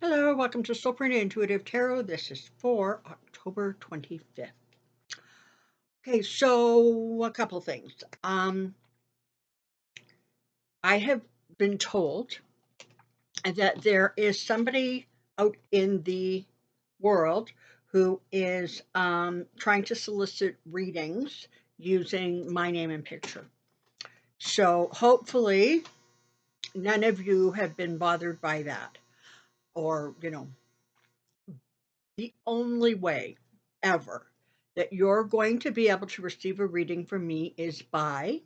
Hello, welcome to Soulprint Intuitive Tarot. This is for October 25th. Okay, so a couple things. I have been told that there is somebody out in the world who is trying to solicit readings using my name and picture. So hopefully none of you have been bothered by that, or, the only way ever that you're going to be able to receive a reading from me is by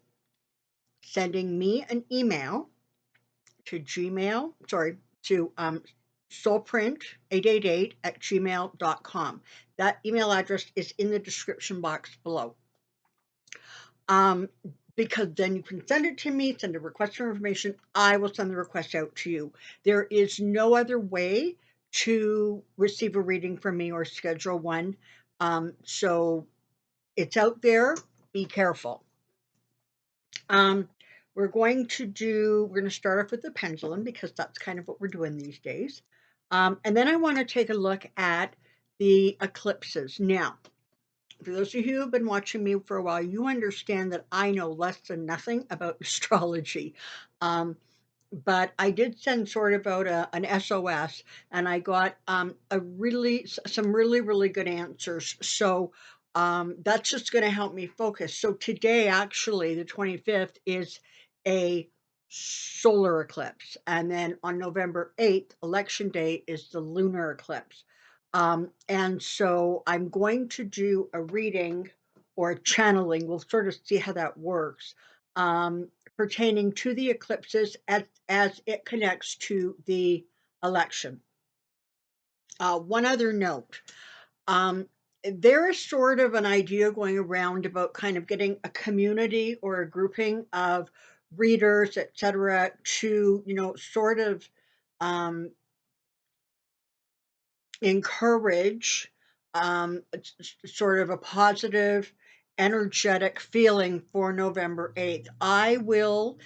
sending me an email to soulprint888 at gmail.com. That email address is in the description box below. Because then you can send it to me, send a request for information. I will send the request out to you. There is no other way to receive a reading from me or schedule one. So it's out there. Be careful. We're going to start off with the pendulum because that's kind of what we're doing these days. And then I want to take a look at the eclipses. Now, for those of you who have been watching me for a while, you understand that I know less than nothing about astrology. But I did send sort of out an SOS, and I got some really good answers. So that's just going to help me focus. So today, actually, the 25th, is a solar eclipse, and then on November 8th, Election Day, is the lunar eclipse. And so I'm going to do a reading or a channeling. We'll sort of see how that works. Pertaining to the eclipses as it connects to the election. One other note. There is sort of an idea going around about kind of getting a community or a grouping of readers, etc., to, sort of encourage sort of a positive, energetic feeling for November 8th. I will,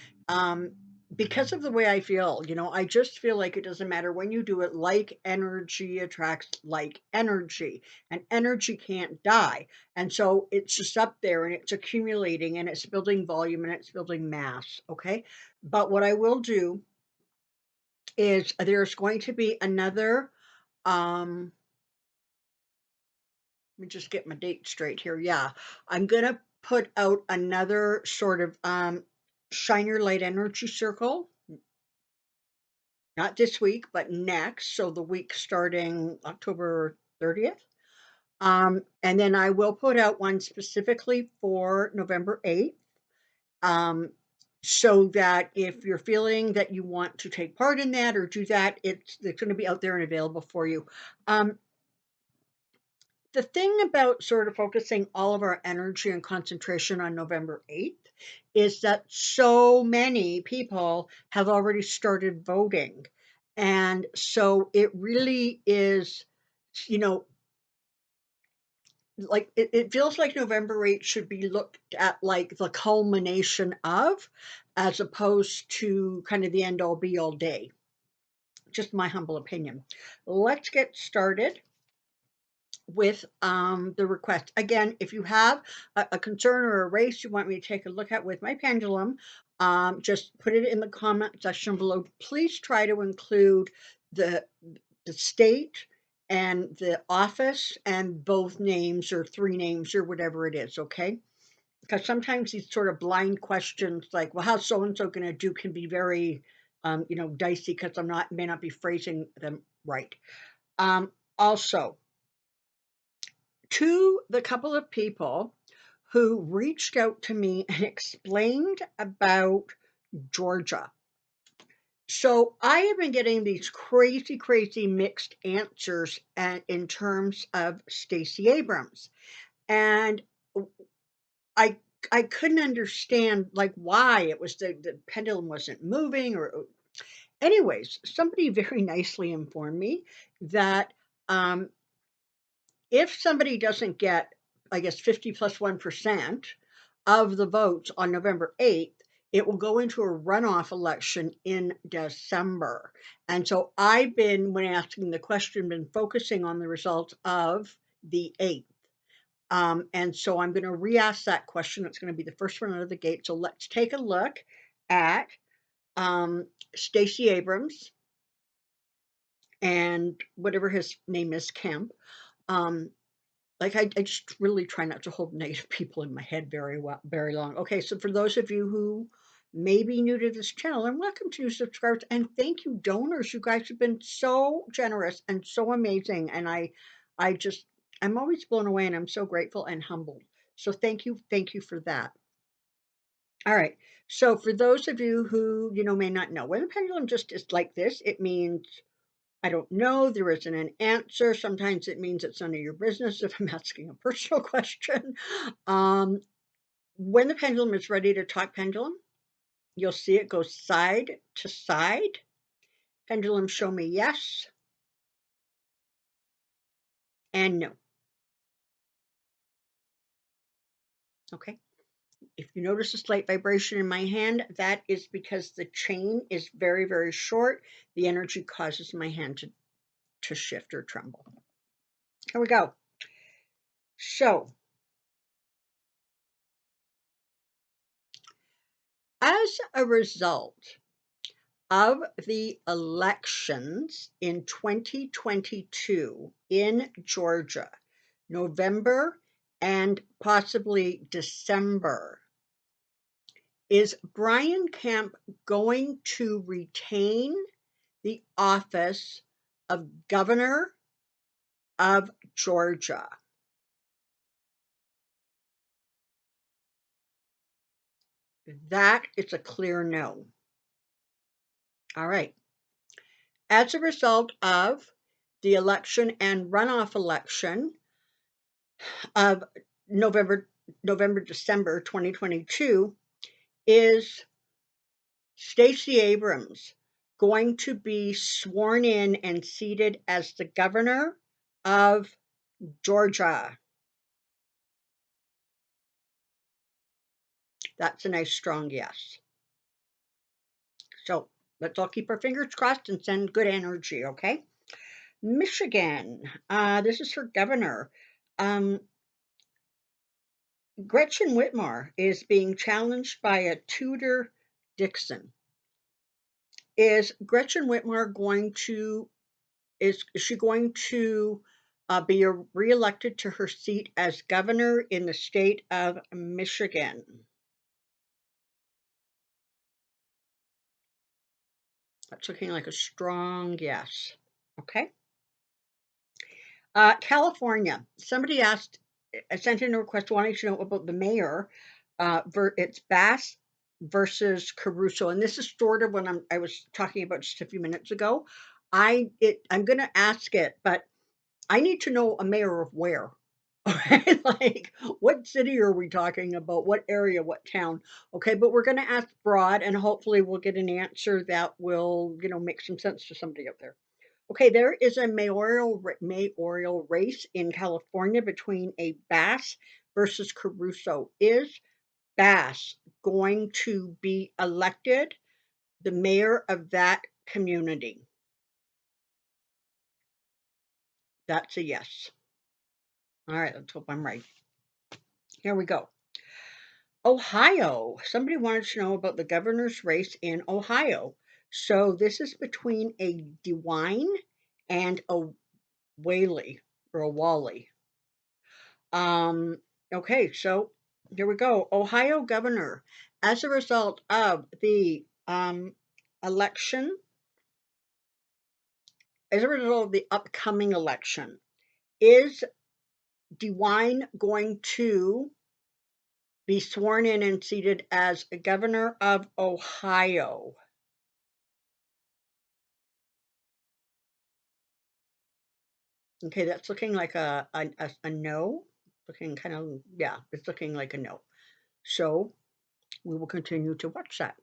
because of the way I feel, I just feel like it doesn't matter when you do it, like energy attracts like energy, and energy can't die. And so it's just up there and it's accumulating and it's building volume and it's building mass. Okay. But what I will do is there's going to be another, um, let me just get my date straight here. Yeah, I'm gonna put out another sort of shine your light energy circle, not this week, but next. So the week starting October 30th. And then I will put out one specifically for November 8th. So that if you're feeling that you want to take part in that or do that, it's going to be out there and available for you. The thing about sort of focusing all of our energy and concentration on November 8th is that so many people have already started voting. And so it really is, you know, like it feels like November 8th should be looked at like the culmination of, as opposed to kind of the end all be all day. Just my humble opinion. Let's get started with the request. Again, if you have a concern or a race you want me to take a look at with my pendulum, just put it in the comment section below. Please try to include the state and the office and both names or three names or whatever it is, okay? Because sometimes these sort of blind questions like, well, how's so-and-so going to do, can be very, dicey because may not be phrasing them right. Also, to the couple of people who reached out to me and explained about Georgia. So I have been getting these crazy mixed answers in terms of Stacey Abrams. And I I couldn't understand like why it was the pendulum wasn't moving or anyways, somebody very nicely informed me that if somebody doesn't get, I guess, 50 plus 1% of the votes on November 8th, it will go into a runoff election in December. And so I've been, when asking the question, been focusing on the results of the 8th. And so I'm going to re-ask that question. It's going to be the first one out of the gate. So let's take a look at Stacey Abrams and whatever his name is, Kemp. Like I just really try not to hold negative people in my head very long. Okay, so for those of you who may be new to this channel, and welcome to new subscribers, and thank you donors. You guys have been so generous and so amazing, and I'm always blown away, and I'm so grateful and humbled. So thank you for that. All right. So for those of you who may not know, when the pendulum just is like this, it means I don't know. There isn't an answer. Sometimes it means it's none of your business if I'm asking a personal question. When the pendulum is ready to talk pendulum, you'll see it go side to side. Pendulum, show me yes and no. Okay. If you notice a slight vibration in my hand, that is because the chain is very, very short. The energy causes my hand to shift or tremble. Here we go. So, as a result of the elections in 2022 in Georgia, November and possibly December, is Brian Kemp going to retain the office of governor of Georgia? That is a clear no. All right. As a result of the election and runoff election of November, December 2022, is Stacey Abrams going to be sworn in and seated as the governor of Georgia? That's a nice strong yes. So let's all keep our fingers crossed and send good energy, okay? Michigan, this is for governor. Gretchen Whitmer is being challenged by a Tudor Dixon. Is Gretchen Whitmer going to is she going to be reelected to her seat as governor in the state of Michigan? That's looking like a strong yes. Okay. California. Somebody asked, I sent in a request wanting to know about the mayor. It's Bass versus Caruso, and this is sort of what I was talking about just a few minutes ago. I'm going to ask it, but I need to know a mayor of where. Okay, like what city are we talking about? What area? What town? Okay, but we're going to ask broad, and hopefully we'll get an answer that will, make some sense to somebody up there. Okay, there is a mayoral race in California between a Bass versus Caruso. Is Bass going to be elected the mayor of that community? That's a yes. All right, let's hope I'm right. Here we go. Ohio. Somebody wanted to know about the governor's race in Ohio. So this is between a DeWine and a Whaley or a Wally. Okay, so here we go. Ohio governor, as a result of the election, as a result of the upcoming election, is DeWine going to be sworn in and seated as governor of Ohio? Okay, that's looking like a no. Looking kind of, yeah, it's looking like a no. So we will continue to watch that.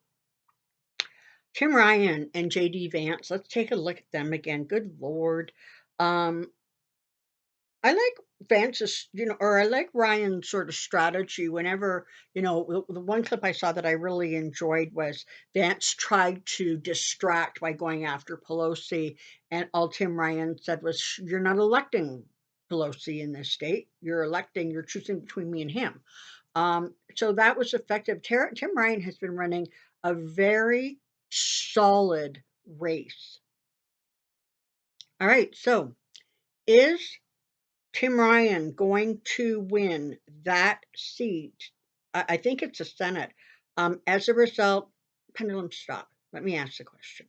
Tim Ryan and JD Vance, let's take a look at them again. Good Lord. I I like Vance's, or I like Ryan's sort of strategy whenever, the one clip I saw that I really enjoyed was Vance tried to distract by going after Pelosi, and all Tim Ryan said was, "You're not electing Pelosi in this state. You're choosing between me and him." So that was effective. Tim Ryan has been running a very solid race. All right, so is Tim Ryan going to win that seat? I think it's a Senate. As a result, Pendulum, stop. Let me ask the question.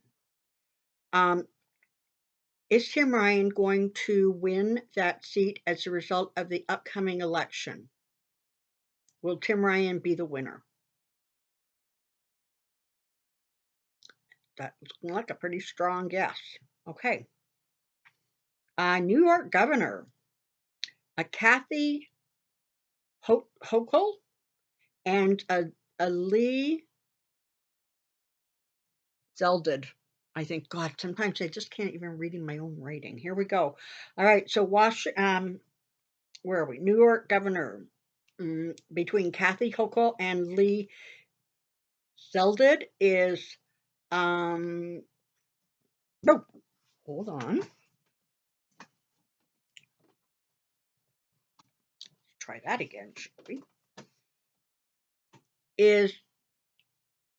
Um, is Tim Ryan going to win that seat as a result of the upcoming election? Will Tim Ryan be the winner? That looks like a pretty strong yes. Okay. New York Governor, Kathy Hochul and a Lee Zeldin. I think, God, sometimes I just can't even read in my own writing. Here we go. All right, so where are we? New York Governor, between Kathy Hochul and Lee Zeldin is, no, hold on. Try that again, shall we? Is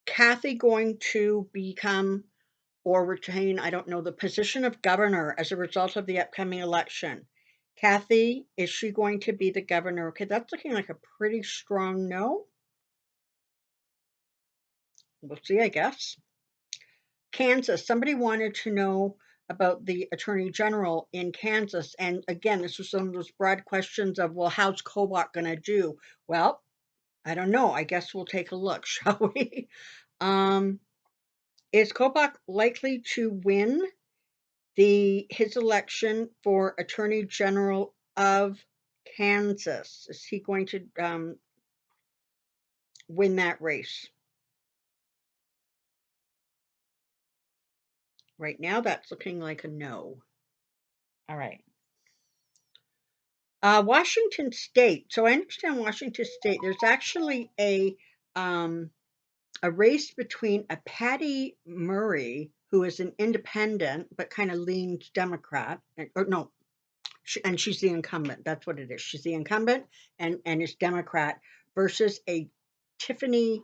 Kathy going to become or retain, I don't know, the position of governor as a result of the upcoming election? Kathy, is she going to be the governor? Okay, that's looking like a pretty strong no. We'll see, I guess. Kansas, somebody wanted to know about the attorney general in Kansas. And again, this was some of those broad questions of, well, how's Kobach going to do? Well, I don't know. I guess we'll take a look, shall we? Is Kobach likely to win his election for Attorney General of Kansas? Is he going to win that race? Right now, that's looking like a no. All right. Washington State. So I understand Washington State. There's actually a race between a Patty Murray, who is an independent but kind of leans Democrat, or no, and she's the incumbent. That's what it is. She's the incumbent and is Democrat versus a Tiffany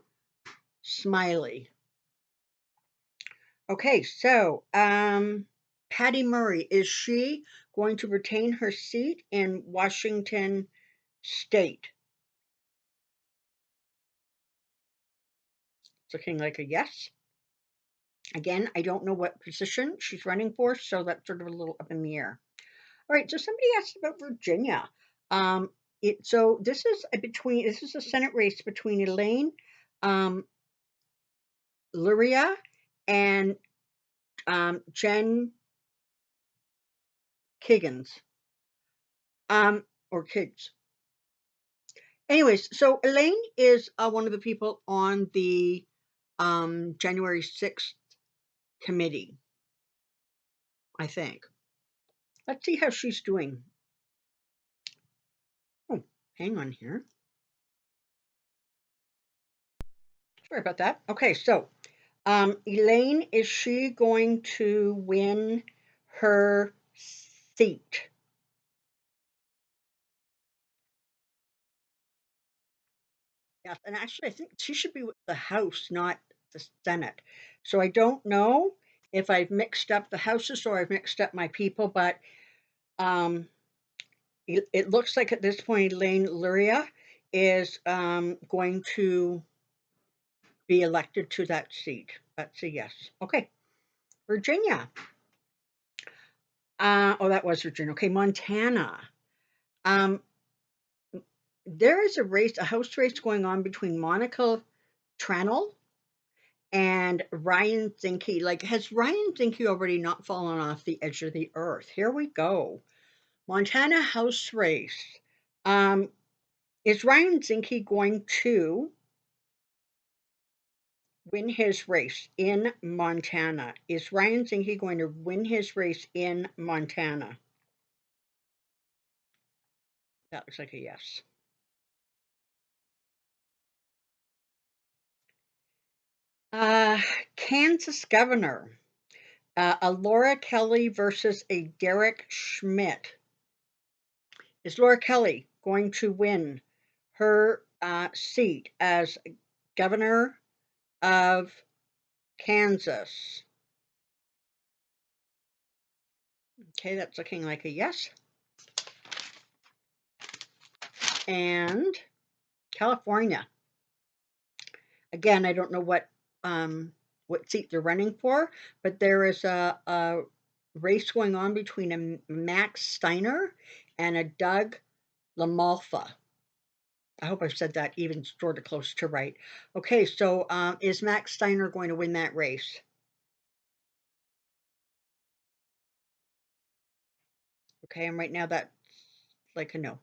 Smiley. Okay, so Patty Murray, is she going to retain her seat in Washington State? It's looking like a yes. Again, I don't know what position she's running for, so that's sort of a little up in the air. All right, so somebody asked about Virginia. So this is a Senate race between Elaine Luria and Jen Kiggins, or Kids. Anyways, so Elaine is one of the people on the January 6th committee, I think. Let's see how she's doing. Oh, hang on here. Sorry about that. Okay, so Elaine, is she going to win her seat? Yes, and actually, I think she should be with the House, not the Senate. So I don't know if I've mixed up the houses or I've mixed up my people, but um, it looks like at this point, Elaine Luria is going to be elected to that seat. That's a yes. Okay, Virginia. Oh, that was Virginia. Okay, Montana. Um, there is a house race going on between Monica Tranel and Ryan Zinke. Like, has Ryan Zinke already not fallen off the edge of the earth? Here we go. Montana house race. Um, is Ryan Zinke going to win his race in Montana? Is Ryan Zinke going to win his race in Montana? That looks like a yes. Kansas governor. A Laura Kelly versus a Derek Schmidt. Is Laura Kelly going to win her seat as governor of Kansas? Okay, that's looking like a yes. And California. Again, I don't know what seat they're running for, but there is a race going on between a Max Steiner and a Doug LaMalfa. I hope I've said that even sort of close to right. Okay, so is Max Steiner going to win that race? Okay, and right now that's like a no.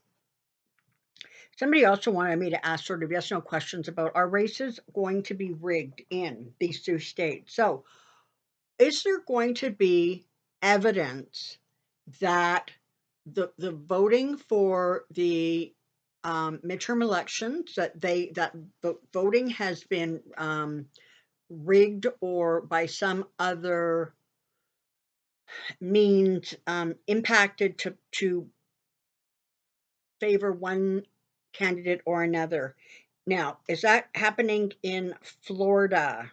Somebody also wanted me to ask sort of yes no questions about, are races going to be rigged in these two states? So is there going to be evidence that the voting for the midterm elections, that the voting has been rigged or by some other means impacted to favor one candidate or another? Now, is that happening in Florida?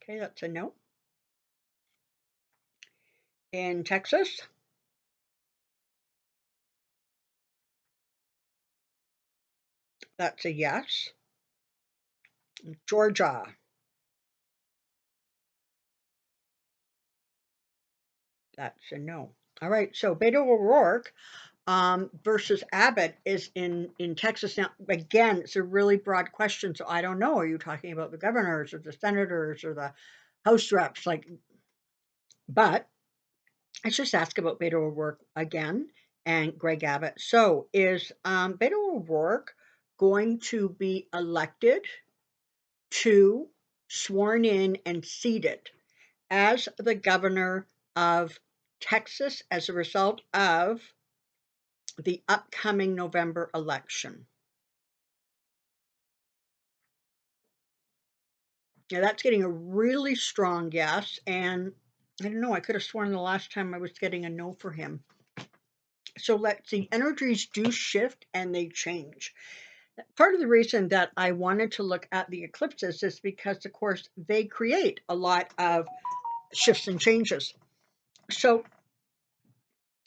Okay, that's a no. In Texas? That's a yes. Georgia? That's a no. All right, so Beto O'Rourke versus Abbott is in Texas. Now, again, it's a really broad question, so I don't know. Are you talking about the governors or the senators or the House reps? But let's just ask about Beto O'Rourke again and Greg Abbott. So, is Beto O'Rourke going to be elected to, sworn in, and seated as the governor of Texas as a result of the upcoming November election? Now that's getting a really strong yes, and I don't know, I could have sworn the last time I was getting a no for him. So let's see, energies do shift and they change. Part of the reason that I wanted to look at the eclipses is because, of course, they create a lot of shifts and changes. So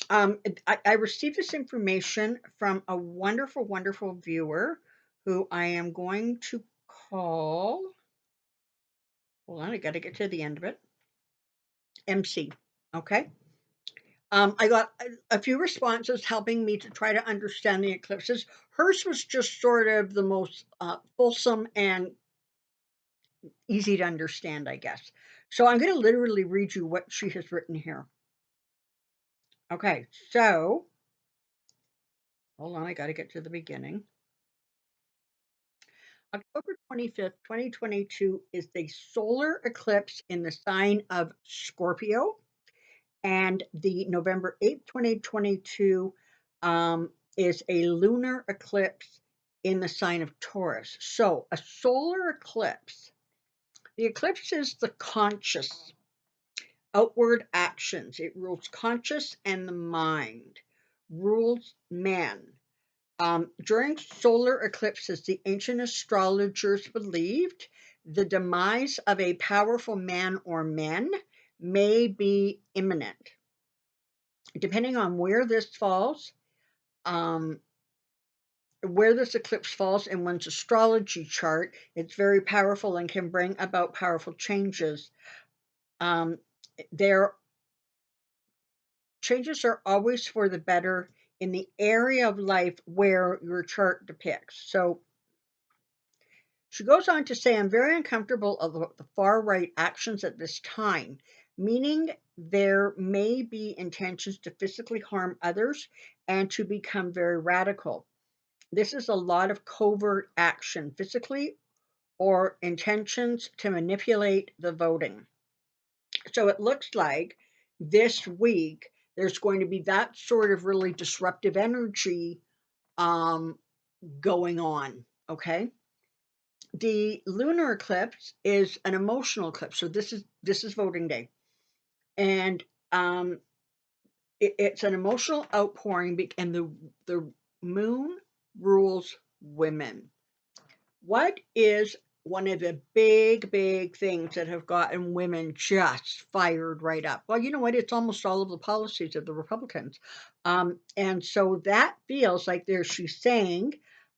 I received this information from a wonderful, wonderful viewer who I am going to call. Hold on, I got to get to the end of it. MC. Okay. I got a few responses helping me to try to understand the eclipses. Hers was just sort of the most fulsome and easy to understand, I guess. So I'm going to literally read you what she has written here. Okay, so hold on, I got to get to the beginning. October 25th, 2022 is the solar eclipse in the sign of Scorpio, and the November 8th, 2022 is a lunar eclipse in the sign of Taurus. So, a solar eclipse, the eclipse is the conscious outward actions. It rules conscious and the mind, rules man. During solar eclipses, the ancient astrologers believed the demise of a powerful man or men may be imminent. Depending on where this falls, where this eclipse falls in one's astrology chart, it's very powerful and can bring about powerful changes. Their changes are always for the better in the area of life where your chart depicts. So she goes on to say, I'm very uncomfortable of the far right actions at this time, meaning there may be intentions to physically harm others and to become very radical. This is a lot of covert action, physically, or intentions to manipulate the voting. So it looks like this week There's going to be that sort of really disruptive energy um, going on. Okay. The lunar eclipse is an emotional eclipse. So this is voting day. And it's an emotional outpouring, and the moon rules women. What is one of the big things that have gotten women just fired right up? Well, you know what? It's almost all of the policies of the Republicans. And so that feels like she's saying,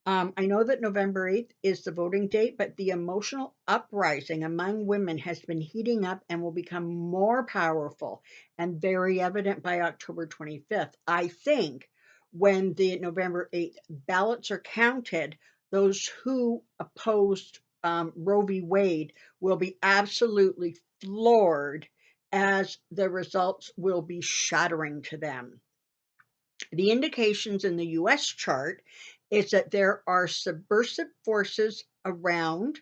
I know that November 8th is the voting date, but the emotional uprising among women has been heating up and will become more powerful and very evident by October 25th. I think when the November 8th ballots are counted, those who opposed Roe v. Wade will be absolutely floored, as the results will be shattering to them. The indications in the US chart is that there are subversive forces around,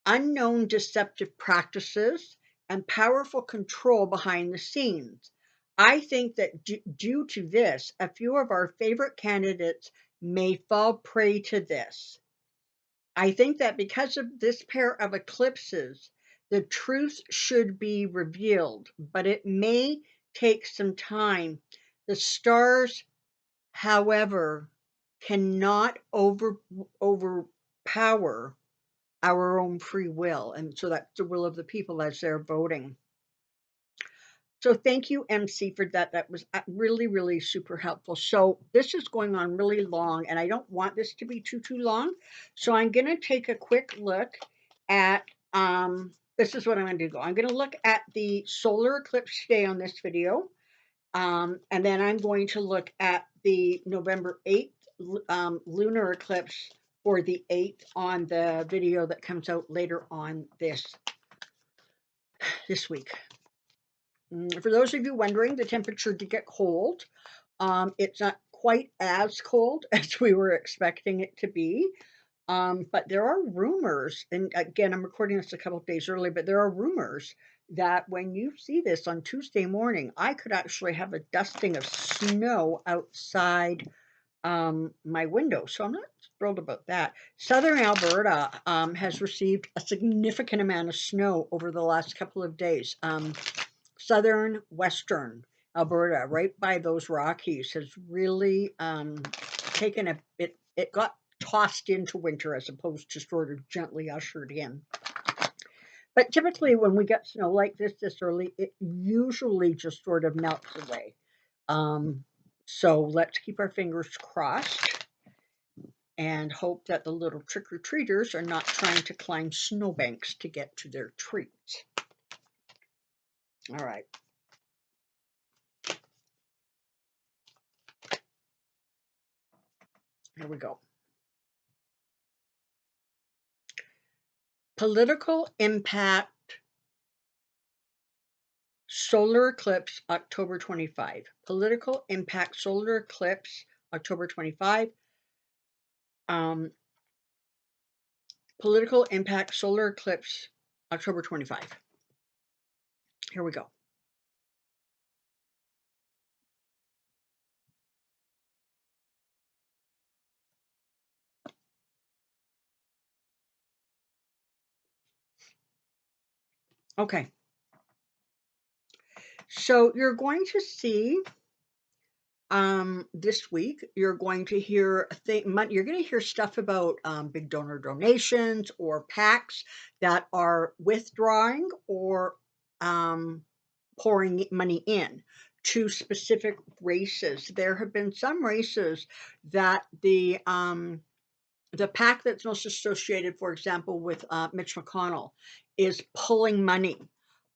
unknown deceptive practices, and powerful control behind the scenes. I think that due to this, a few of our favorite candidates may fall prey to this. I think that because of this pair of eclipses, the truth should be revealed, but it may take some time. The stars, however, cannot overpower our own free will, and so that's the will of the people as they're voting. So thank you, MC, for that. That was really super helpful. So this is going on really long, and I don't want this to be too long. So I'm going to take a quick look at, this is what I'm going to do. I'm going to look at the solar eclipse today on this video. And then I'm going to look at the November 8th lunar eclipse for the 8th on the video that comes out later on this week. For those of you wondering, the temperature did get cold. It's not quite as cold as we were expecting it to be. But there are rumors, and again, I'm recording this a couple of days early, but there are rumors that when you see this on Tuesday morning, I could actually have a dusting of snow outside my window. So I'm not thrilled about that. Southern Alberta has received a significant amount of snow over the last couple of days. Southern Western Alberta, right by those Rockies, has really taken a bit. It got tossed into winter as opposed to sort of gently ushered in. But typically, when we get snow like this early, it usually just sort of melts away. So let's keep our fingers crossed and hope that the little trick-or-treaters are not trying to climb snowbanks to get to their treats. All right. Here we go. Political impact solar eclipse October 25. Political impact solar eclipse October 25. Political impact solar eclipse October 25. Here we go. Okay. So you're going to see this week you're going to hear you're going to hear stuff about big donor donations or PACs that are withdrawing or pouring money in to specific races. There have been some races that the PAC that's most associated, for example, with Mitch McConnell, is pulling money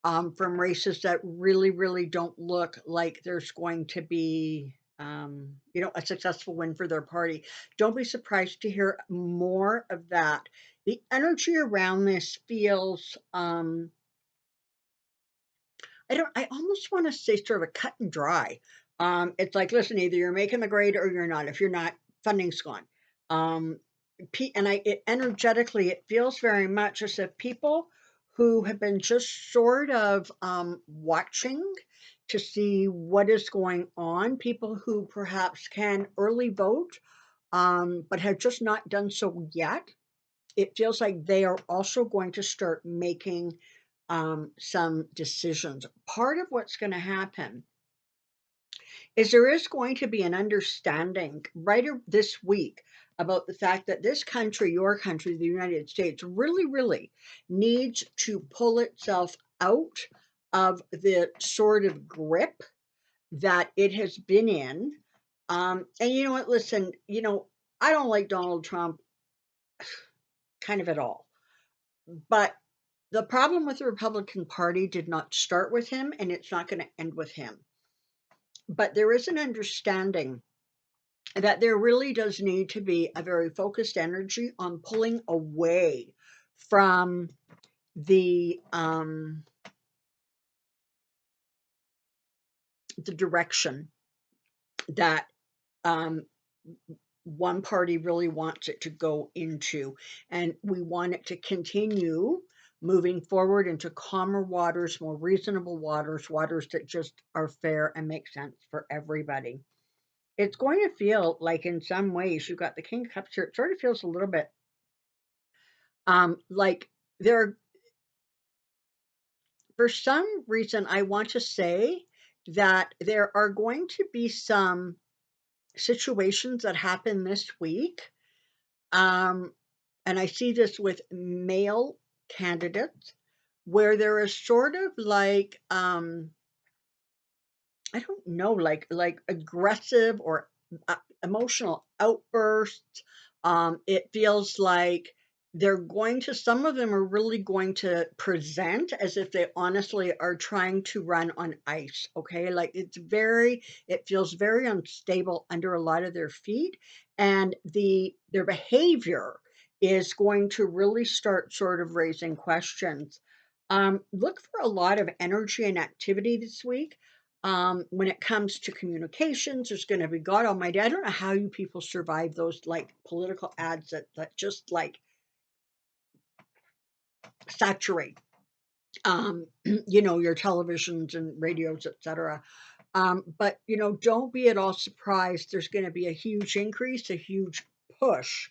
from races that really don't look like there's going to be, a successful win for their party. Don't be surprised to hear more of that. The energy around this feels, I almost want to say sort of a cut and dry. It's like, listen, either you're making the grade or you're not. If you're not, funding's gone. And energetically, it feels very much as if people who have been just sort of watching to see what is going on. People who perhaps can early vote, but have just not done so yet. It feels like they are also going to start making some decisions. Part of what's going to happen is there is going to be an understanding this week about the fact that this country, your country, the United States, really, really needs to pull itself out of the sort of grip that it has been in. And you know what? Listen, I don't like Donald Trump kind of at all. But the problem with the Republican Party did not start with him, and it's not going to end with him. But there is an understanding that there really does need to be a very focused energy on pulling away from the direction that um, one party really wants it to go into, and we want it to continue moving forward into calmer waters, more reasonable waters, waters that just are fair and make sense for everybody. It's going to feel like, in some ways, you've got the King of Cups here. It sort of feels a little bit like there, for some reason, I want to say that there are going to be some situations that happen this week. Um, and I see this with male candidates where there is sort of like I don't know, like aggressive or emotional outbursts. It feels like some of them are really going to present as if they honestly are trying to run on ice. Okay, like it feels very unstable under a lot of their feet, and their behavior is going to really start sort of raising questions. Look for a lot of energy and activity this week. When it comes to communications, there's going to be God Almighty. I don't know how you people survive those like political ads that just like saturate, your televisions and radios, etc. But don't be at all surprised. There's going to be a huge increase, a huge push.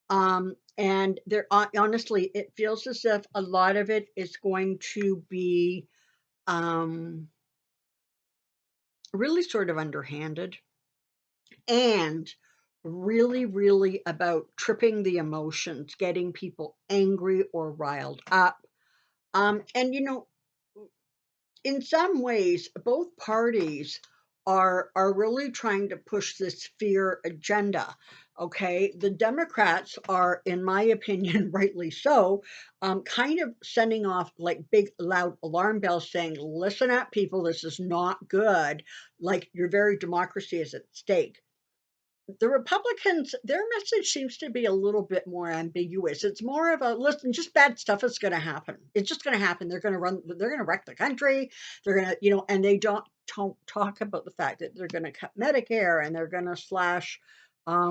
And there, honestly, it feels as if a lot of it is going to be really sort of underhanded and really, really about tripping the emotions, getting people angry or riled up. And in some ways, both parties are really trying to push this fear agenda. Okay, the Democrats are, in my opinion, rightly so, kind of sending off like big, loud alarm bells, saying, "Listen up, people, this is not good. Like your very democracy is at stake." The Republicans, their message seems to be a little bit more ambiguous. It's more of a listen, just bad stuff is going to happen. It's just going to happen. They're going to wreck the country. They're going to, and they don't talk about the fact that they're going to cut Medicare and they're going to slash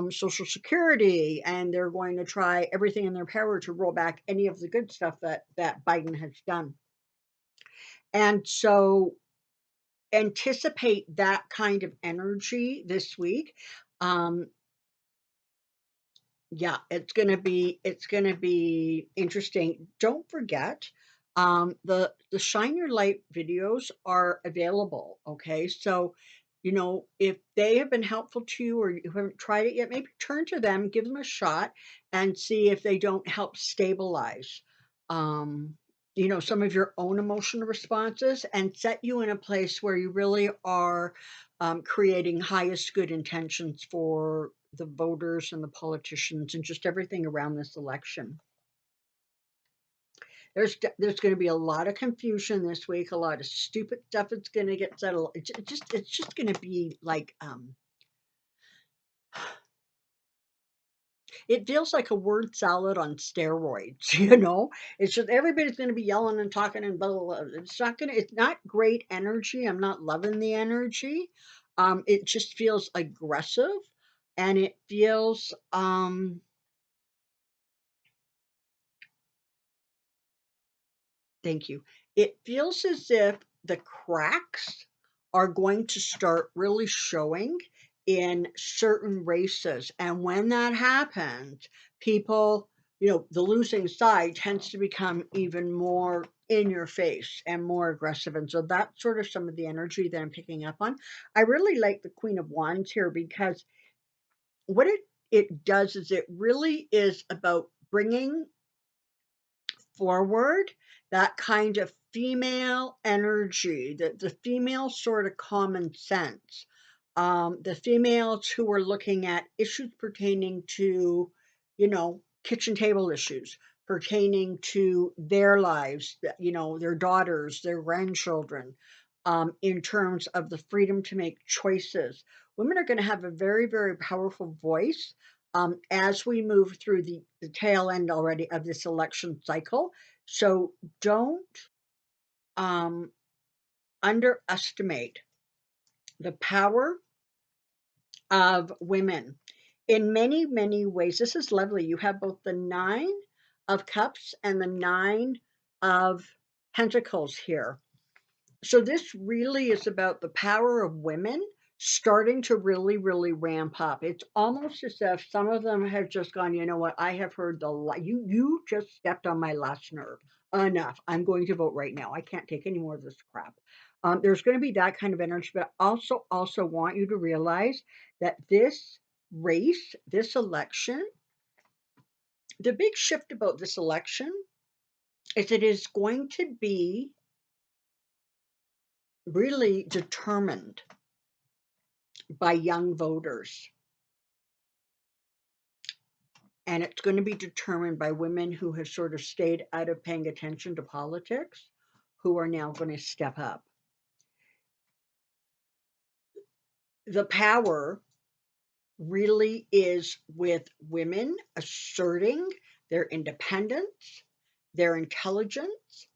Social Security, and they're going to try everything in their power to roll back any of the good stuff that Biden has done. And so anticipate that kind of energy this week. Um, Yeah, it's gonna be interesting. Don't forget, the Shine Your Light videos are available. Okay, so if they have been helpful to you or you haven't tried it yet, maybe turn to them, give them a shot, and see if they don't help stabilize, um, some of your own emotional responses and set you in a place where you really are creating highest good intentions for the voters and the politicians and just everything around this election. There's going to be a lot of confusion this week, a lot of stupid stuff that's going to get settled. It's just going to be like it feels like a word salad on steroids. It's just everybody's going to be yelling and talking and blah, blah, blah. It's not great energy. I'm not loving the energy. It just feels aggressive, and it feels thank you. It feels as if the cracks are going to start really showing in certain races. And when that happens, people, the losing side tends to become even more in your face and more aggressive. And so that's sort of some of the energy that I'm picking up on. I really like the Queen of Wands here because what it does is it really is about bringing forward that kind of female energy, the female sort of common sense, the females who are looking at issues pertaining to, kitchen table issues, pertaining to their lives, their daughters, their grandchildren, in terms of the freedom to make choices. Women are going to have a very, very powerful voice as we move through the tail end already of this election cycle. So don't um, underestimate the power of women in many, many ways. This is lovely. You have both the Nine of Cups and the Nine of Pentacles here. So this really is about the power of women starting to really, really ramp up. It's almost as if some of them have just gone, you know what, I have heard you just stepped on my last nerve. Enough. I'm going to vote right now. I can't take any more of this crap. There's going to be that kind of energy, but I also want you to realize that this race, this election, the big shift about this election is it is going to be really determined by young voters. And it's going to be determined by women who have sort of stayed out of paying attention to politics, who are now going to step up. The power really is with women asserting their independence, their intelligence,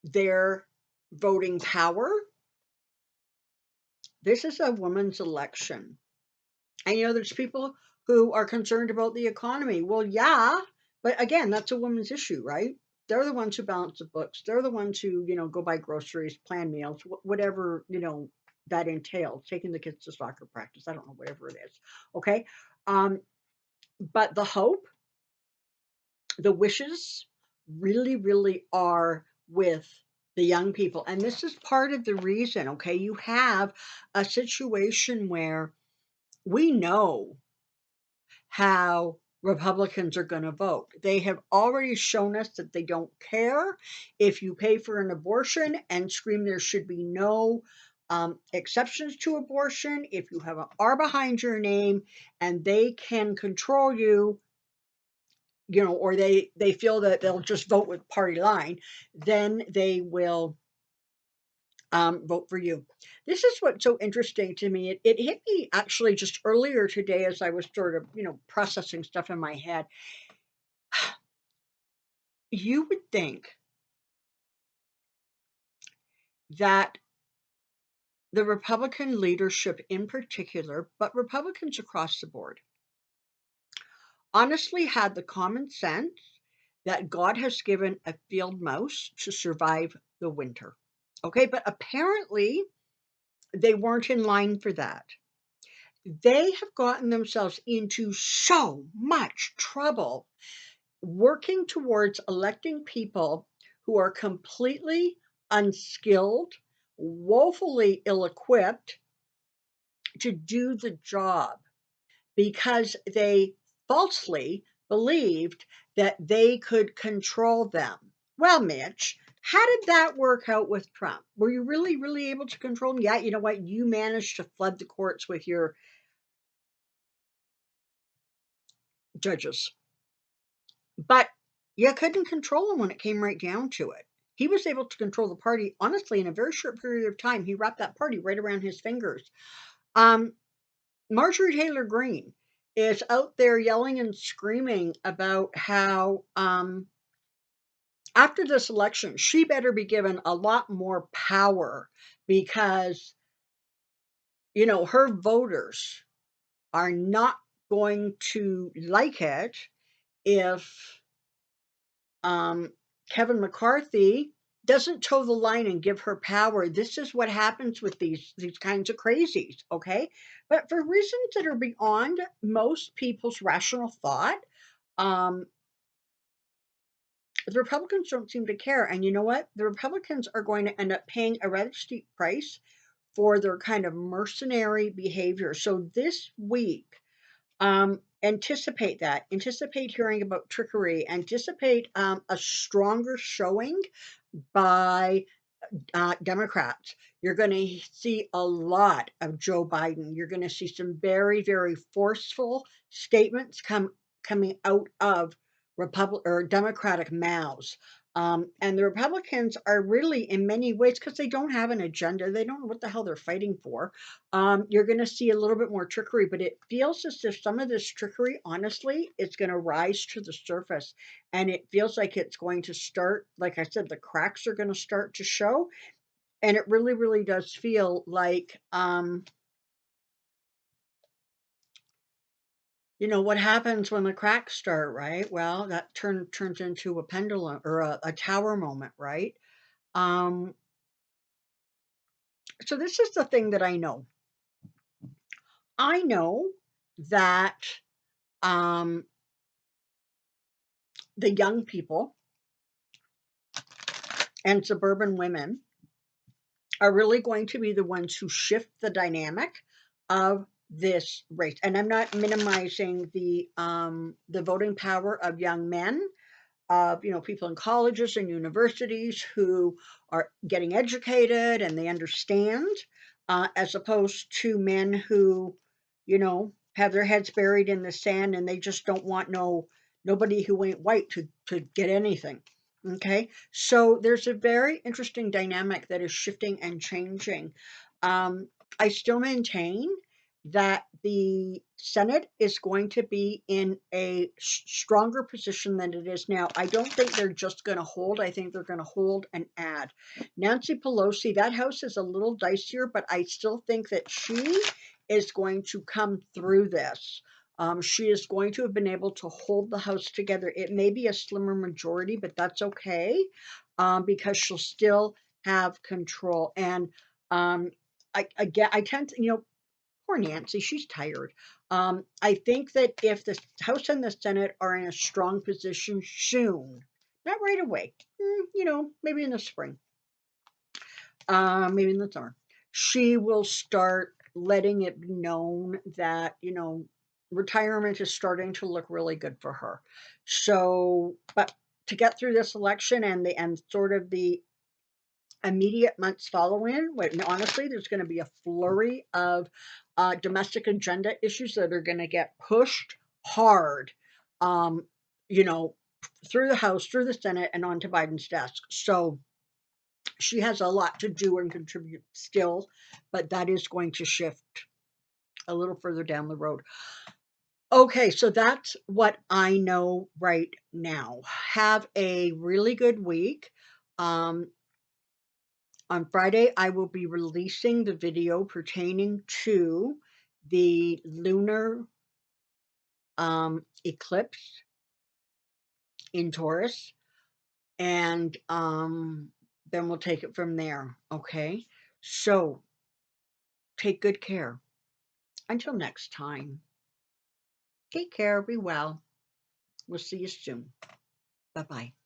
their voting power. This is a woman's election. And there's people who are concerned about the economy. Well, yeah, but again, that's a woman's issue, right? They're the ones who balance the books. They're the ones who, go buy groceries, plan meals, whatever, that entails, taking the kids to soccer practice. I don't know, whatever it is. Okay. But the hope, the wishes really, really are with the young people. And this is part of the reason, okay? You have a situation where we know how Republicans are going to vote. They have already shown us that they don't care if you pay for an abortion and scream there should be no exceptions to abortion. If you have an R behind your name and they can control you, or they feel that they'll just vote with party line, then they will vote for you. This is what's so interesting to me. It hit me actually just earlier today as I was sort of, processing stuff in my head. You would think that the Republican leadership in particular, but Republicans across the board, honestly had the common sense that God has given a field mouse to survive the winter. Okay, but apparently they weren't in line for that. They have gotten themselves into so much trouble working towards electing people who are completely unskilled, woefully ill equipped to do the job because they falsely believed that they could control them. Well, Mitch, how did that work out with Trump? Were you really, really able to control him? Yeah, you know what? You managed to flood the courts with your judges. But you couldn't control him when it came right down to it. He was able to control the party, honestly, in a very short period of time. He wrapped that party right around his fingers. Marjorie Taylor Greene is out there yelling and screaming about how after this election, she better be given a lot more power because, her voters are not going to like it if Kevin McCarthy doesn't toe the line and give her power. This is what happens with these kinds of crazies, okay? But for reasons that are beyond most people's rational thought, um, the Republicans don't seem to care. And you know what? The Republicans are going to end up paying a rather steep price for their kind of mercenary behavior. So this week, anticipate that. Anticipate hearing about trickery. Anticipate a stronger showing by Democrats. You're going to see a lot of Joe Biden. You're going to see some very, very forceful statements coming out of Republic or Democratic mouths. And the Republicans are really, in many ways, because they don't have an agenda, they don't know what the hell they're fighting for. You're going to see a little bit more trickery, but it feels as if some of this trickery, honestly, is going to rise to the surface. And it feels like it's going to start, like I said, the cracks are going to start to show. And it really, really does feel like, what happens when the cracks start, right? Well, that turns into a pendulum or a tower moment, right? Um, so this is the thing that I know. I know that um, the young people and suburban women are really going to be the ones who shift the dynamic of this race. And I'm not minimizing the voting power of young men, of people in colleges and universities who are getting educated and they understand, as opposed to men who have their heads buried in the sand and they just don't want nobody who ain't white to get anything. Okay, so there's a very interesting dynamic that is shifting and changing. I still maintain that the Senate is going to be in a stronger position than it is now. I don't think they're just going to hold. I think they're going to hold and add. Nancy Pelosi, that house is a little dicier, but I still think that she is going to come through this. She is going to have been able to hold the House together. It may be a slimmer majority, but that's okay, because she'll still have control. And I tend to, poor Nancy, she's tired. I think that if the House and the Senate are in a strong position soon, not right away, maybe in the spring, maybe in the summer, she will start letting it be known that, retirement is starting to look really good for her. So, but to get through this election and sort of the immediate months following, when honestly, there's going to be a flurry of domestic agenda issues that are going to get pushed hard, um, you know, through the House, through the Senate, and onto Biden's desk. So she has a lot to do and contribute still, but that is going to shift a little further down the road. Okay, so that's what I know right now. Have a really good week. Um, On Friday, I will be releasing the video pertaining to the lunar eclipse in Taurus, and then we'll take it from there. Okay, so take good care. Until next time, take care, be well. We'll see you soon. Bye bye.